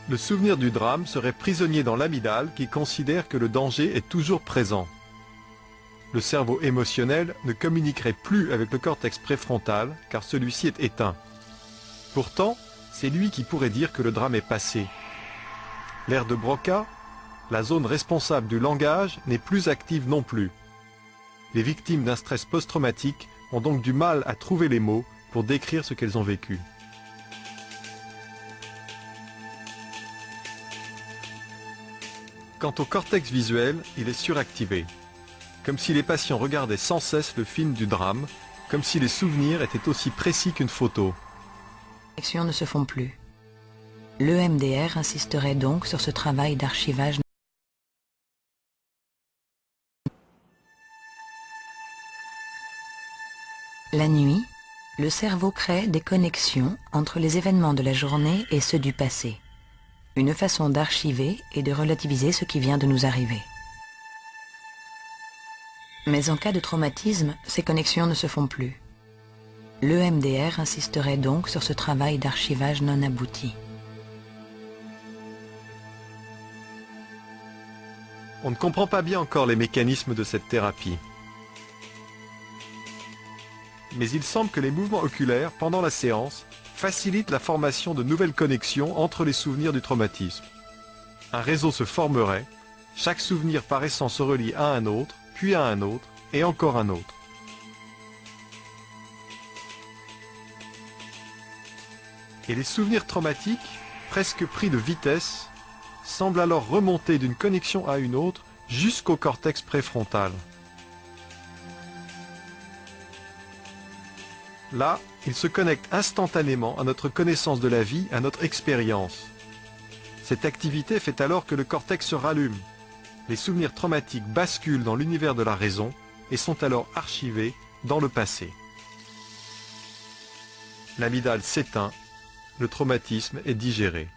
Le souvenir du drame serait prisonnier dans l'amygdale qui considère que le danger est toujours présent. Le cerveau émotionnel ne communiquerait plus avec le cortex préfrontal car celui-ci est éteint. Pourtant, c'est lui qui pourrait dire que le drame est passé. L'aire de Broca, la zone responsable du langage, n'est plus active non plus. Les victimes d'un stress post-traumatique ont donc du mal à trouver les mots pour décrire ce qu'elles ont vécu. Quant au cortex visuel, il est suractivé. Comme si les patients regardaient sans cesse le film du drame, comme si les souvenirs étaient aussi précis qu'une photo. Les connexions ne se font plus. L'EMDR insisterait donc sur ce travail d'archivage. La nuit, le cerveau crée des connexions entre les événements de la journée et ceux du passé. Une façon d'archiver et de relativiser ce qui vient de nous arriver. Mais en cas de traumatisme, ces connexions ne se font plus. L'EMDR insisterait donc sur ce travail d'archivage non abouti. On ne comprend pas bien encore les mécanismes de cette thérapie. Mais il semble que les mouvements oculaires, pendant la séance, facilitent la formation de nouvelles connexions entre les souvenirs du traumatisme. Un réseau se formerait, chaque souvenir paraissant se relier à un autre, puis à un autre, et encore un autre. Et les souvenirs traumatiques, presque pris de vitesse, semblent alors remonter d'une connexion à une autre jusqu'au cortex préfrontal. Là, ils se connectent instantanément à notre connaissance de la vie, à notre expérience. Cette activité fait alors que le cortex se rallume. Les souvenirs traumatiques basculent dans l'univers de la raison et sont alors archivés dans le passé. L'amygdale s'éteint, le traumatisme est digéré.